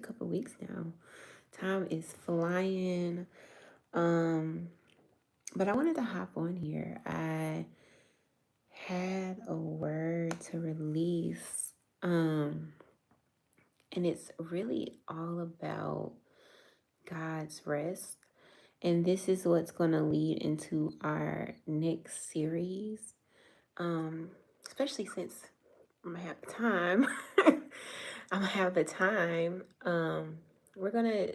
a couple weeks now. Time is flying. But I wanted to hop on here. I had a word to release. And it's really all about God's rest. And this is what's going to lead into our next series. Especially since I'm gonna have the time. I'm gonna have the time. We're gonna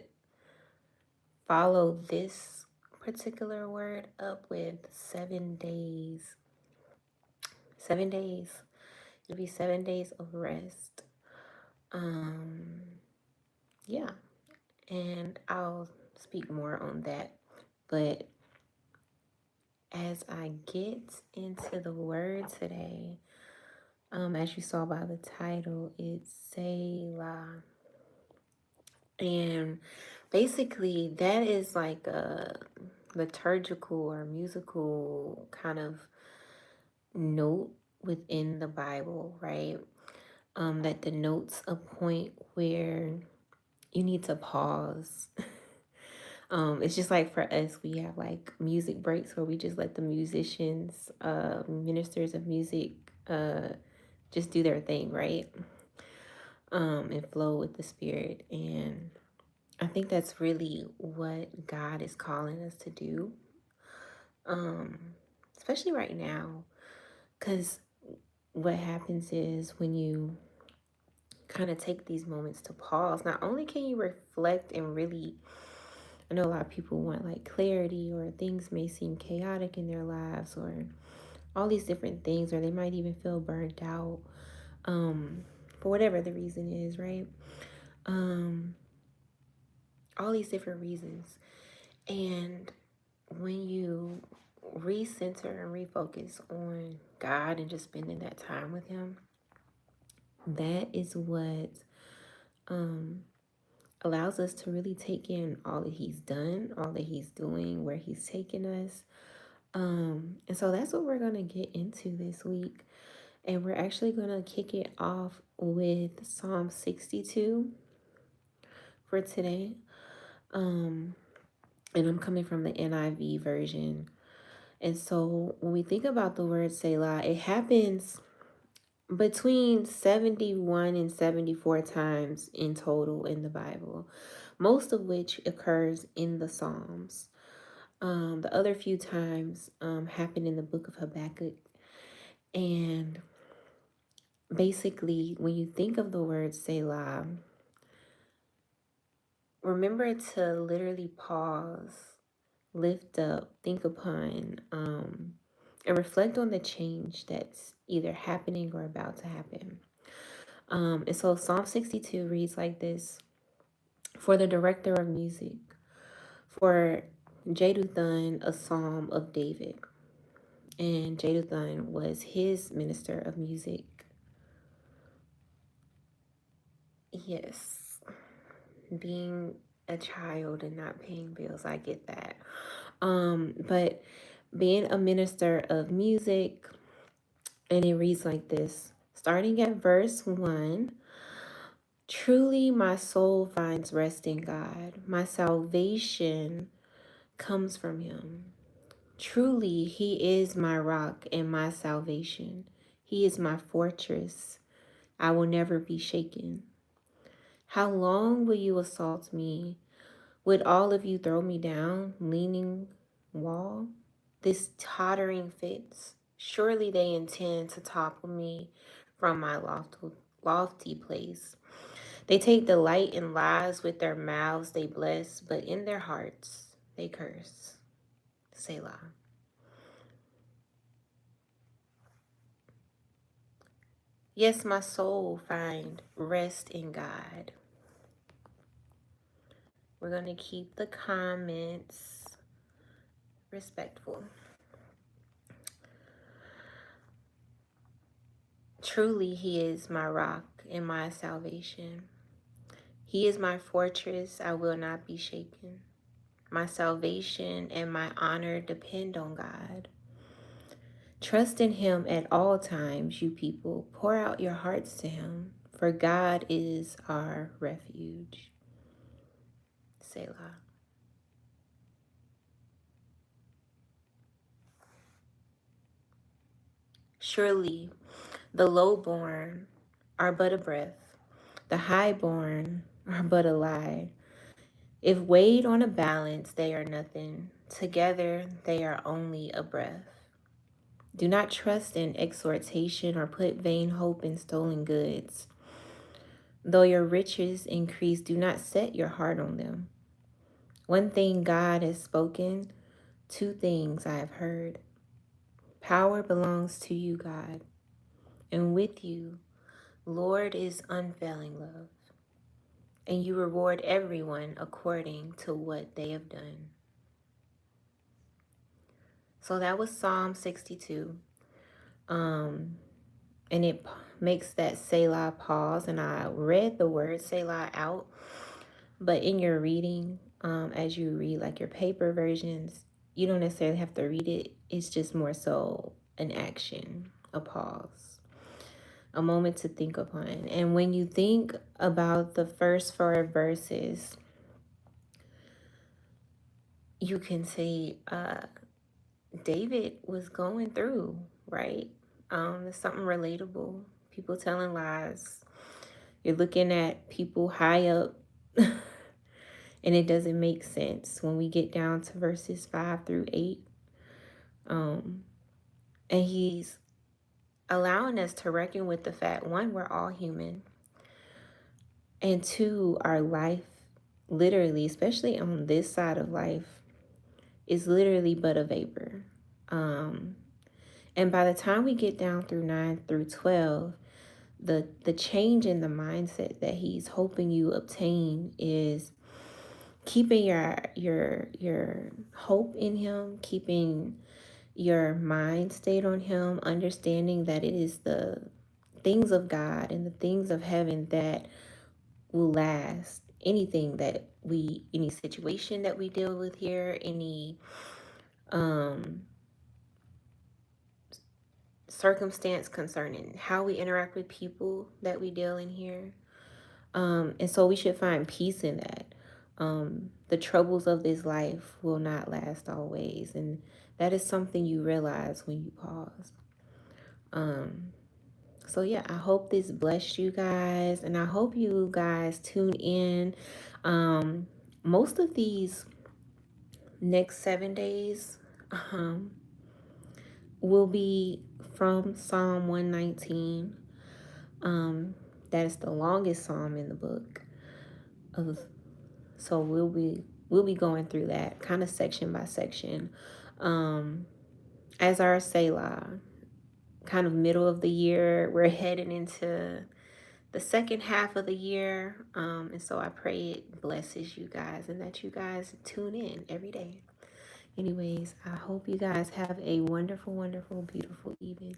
follow this particular word up with 7 days. 7 days. It'll be 7 days of rest. Um, yeah, and I'll speak more on that. But as I get into the word today, as you saw by the title, it's Selah. And basically, that is like a liturgical or musical kind of note within the Bible, right? That denotes a point where you need to pause. It's just like for us, we have like music breaks where we just let the musicians, ministers of music, just do their thing, right? And flow with the spirit. And I think that's really what God is calling us to do, um, especially right now, because what happens is when you kind of take these moments to pause, not only can you reflect and really, I know a lot of people want like clarity, or things may seem chaotic in their lives, or all these different things, or they might even feel burnt out, for whatever the reason is, right? Um, all these different reasons. And when you recenter and refocus on God and just spending that time with Him, that is what um, allows us to really take in all that He's done, all that He's doing, where He's taken us. And so that's what we're going to get into this week. And we're actually going to kick it off with Psalm 62 for today. And I'm coming from the NIV version. And so when we think about the word Selah, it happens between 71 and 74 times in total in the Bible, most of which occurs in the Psalms. The other few times happen in the book of Habakkuk. And basically, when you think of the word Selah, remember to literally pause, lift up, think upon, and reflect on the change that's either happening or about to happen. And so Psalm 62 reads like this: For the director of music, for Jeduthun, a psalm of David. And Jeduthun was his minister of music. Yes, being a child and not paying bills, I get that. But being a minister of music, and it reads like this, starting at verse 1. Truly my soul finds rest in God. My salvation comes from Him. Truly He is my rock and my salvation. He is my fortress. I will never be shaken. How long will you assault me? Would all of you throw me down, leaning wall? This tottering fits. Surely they intend to topple me from my lofty place. They take delight in lies, with their mouths they bless, but in their hearts they curse. Selah. Yes, my soul find rest in God. We're going to keep the comments respectful. Truly, He is my rock and my salvation. He is my fortress. I will not be shaken. My salvation and my honor depend on God. Trust in Him at all times, you people. Pour out your hearts to Him, for God is our refuge. Selah. Surely the lowborn are but a breath, the highborn are but a lie. If weighed on a balance, they are nothing. Together, they are only a breath. Do not trust in exhortation or put vain hope in stolen goods. Though your riches increase, do not set your heart on them. One thing God has spoken, two things I have heard. Power belongs to you, God, and with you, Lord, is unfailing love, and you reward everyone according to what they have done. So that was Psalm 62. And it makes that Selah pause. And I read the word Selah out, but in your reading, as you read like your paper versions, you don't necessarily have to read it. It's just more so an action, a pause, a moment to think upon. And when you think about the first four verses, you can see David was going through, right? It's something relatable. People telling lies. You're looking at people high up, and it doesn't make sense when we get down to verses 5 through 8. And he's allowing us to reckon with the fact, one, we're all human, and two, our life, literally, especially on this side of life, is literally but a vapor. And by the time we get down through 9 through 12, the change in the mindset that he's hoping you obtain is keeping your hope in him, keeping your mind stayed on him, understanding that it is the things of God and the things of heaven that will last. Anything that any situation that we deal with here, any circumstance concerning how we interact with people that we deal in here. And so we should find peace in that. The troubles of this life will not last always. And that is something you realize when you pause. So yeah, I hope this blessed you guys. And I hope you guys tune in. Most of these next 7 days will be from Psalm 119. That is the longest psalm in the book. So we'll be going through that kind of section by section. As our Selah, kind of middle of the year, we're heading into the second half of the year. And so I pray it blesses you guys and that you guys tune in every day. Anyways, I hope you guys have a wonderful, wonderful, beautiful evening.